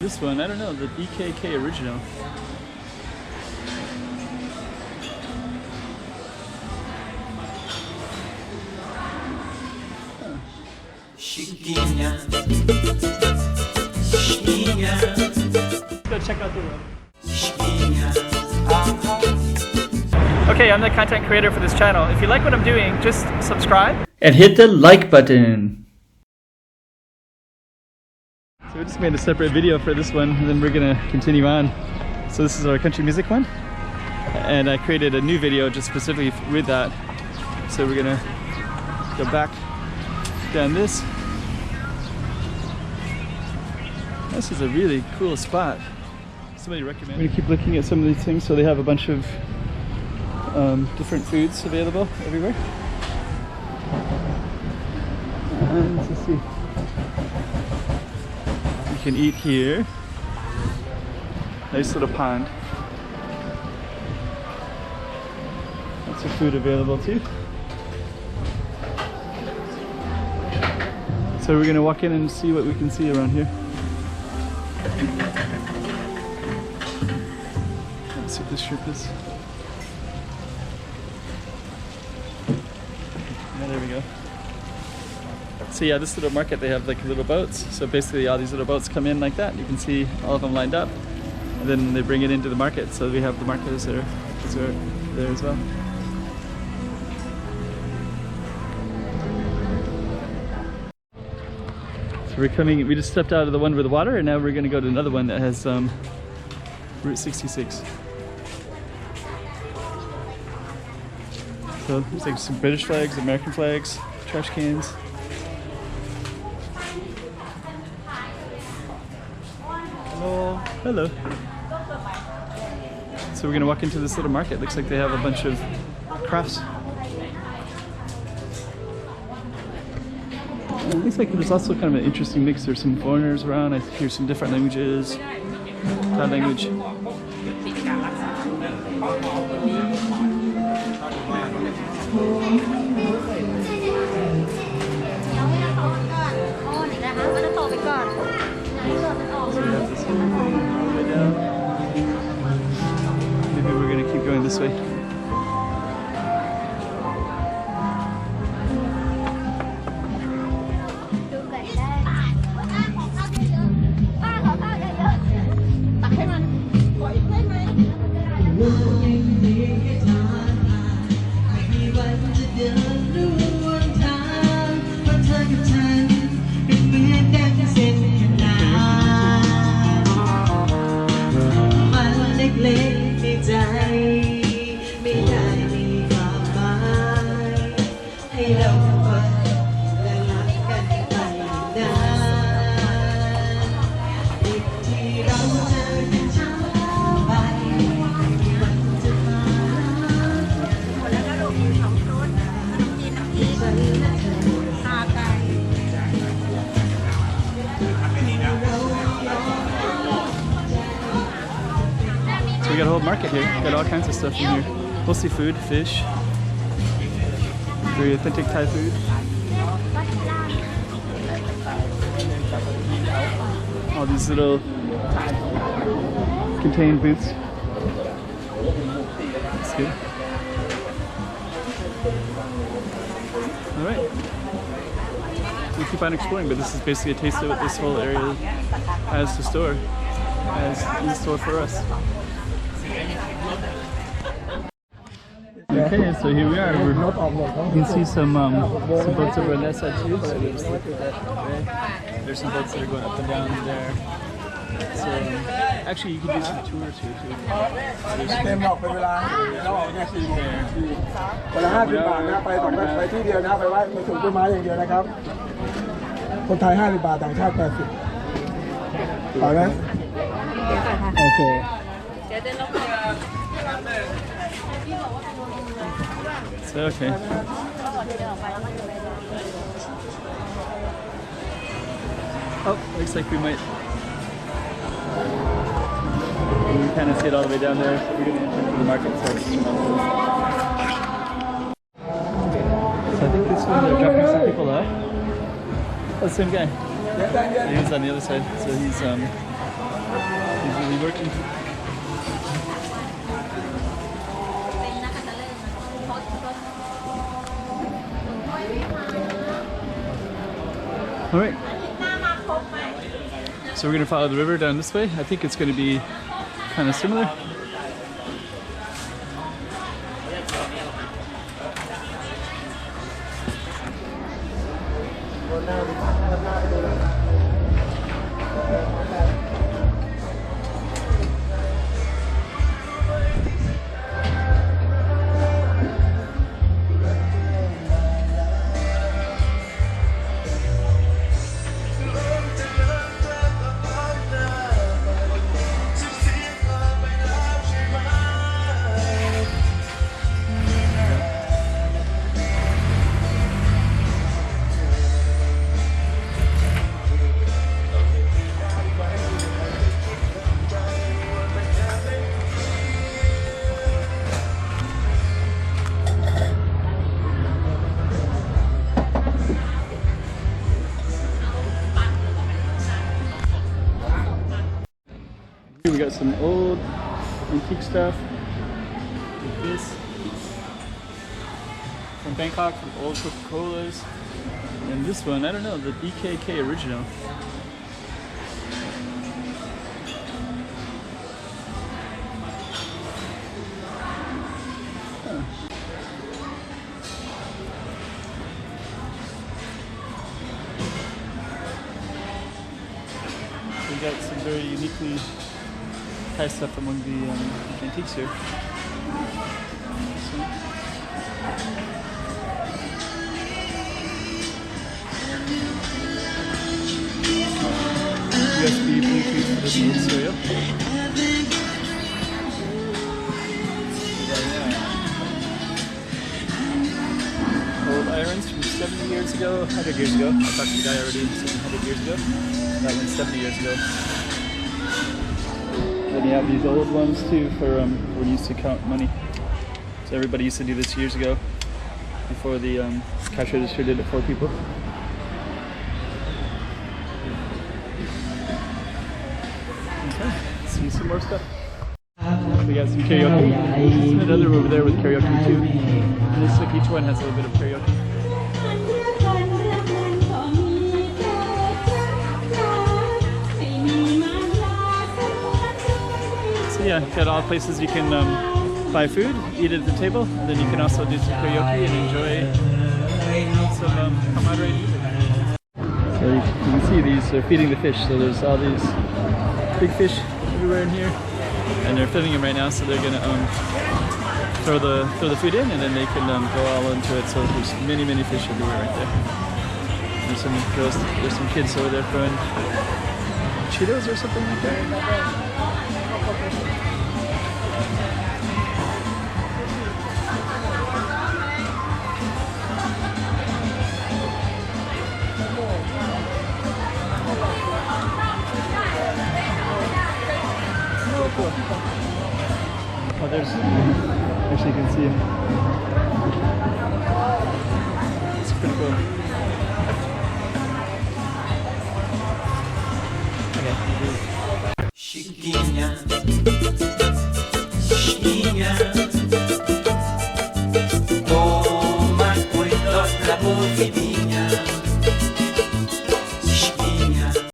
This one, I don't know, the BKK original. Go check out the room. Okay, I'm the content creator for this channel. If you like what I'm doing, just subscribe and hit the like button. So we just made a separate video for this one, and then we're gonna continue on. So this is our country music one, and I created a new video just specifically with that. So we're gonna go back down this. This is a really cool spot. Somebody recommended. I'm gonna keep looking at some of these things. So they have a bunch of different foods available everywhere. And let's see. You can eat here. Nice little pond. Lots of food available too. So we're gonna walk in and see what we can see around here. Let's see what this shrimp is. Yeah, there we go. So yeah, this little market, they have like little boats. So basically all these little boats come in like that. You can see all of them lined up. And then they bring it into the market. So we have the marketers there as well. So we just stepped out of the one with the water, and now we're gonna go to another one that has Route 66. So there's like some British flags, American flags, trash cans. Hello. Hello. So we're gonna walk into this little market. Looks like they have a bunch of crafts. It looks like there's also kind of an interesting mix. There's some foreigners around. I hear some different languages. Thai language. Maybe we're gonna keep going this way. We got a whole market here. Got all kinds of stuff in here. Mostly food, fish. Very authentic Thai food. All these little contained booths. That's good. Alright. We keep on exploring, but this is basically a taste of what this whole area has to store. Has in store for us. Okay, so here we are. You can see some boats over on that side too. So we just look at that. There's some boats that are going up and down there. So actually, you can do some tours here too. So, okay. Oh, looks like we might. We kind of see it all the way down there. So we're going to enter into the market. So I think this one they're dropping some people off. Oh, the same guy. He's on the other side. So he's we working? All right. So we're gonna follow the river down this way. I think it's gonna be kind of similar. We got some old antique stuff like this from Bangkok, from old Coca-Colas, and this one, I don't know, the BKK original. Huh. We got some very uniquely Thai stuff among the antiques here. USB Bluetooth for this old stereo. Old irons from 70 years ago, 100 years ago. I talked to the guy already, 100 years ago. That one's 70 years ago. Then you have these old ones too for when you used to count money. So everybody used to do this years ago before the cash register did it for people. Okay, see some more stuff. We got some karaoke. There's another over there with karaoke too. And looks like each one has a little bit of karaoke. Yeah, got all places you can buy food, eat at the table, and then you can also do some karaoke and enjoy some camaraderie music. So you can see these are feeding the fish. So there's all these big fish everywhere in here, and they're filming them right now. So they're gonna throw the food in, and then they can go all into it. So there's many fish everywhere right there. There's some girls, there's some kids over there throwing Cheetos or something like that. Oh, there's, actually you can see him. It's pretty cool. Okay. Chiquinha, chiquinha.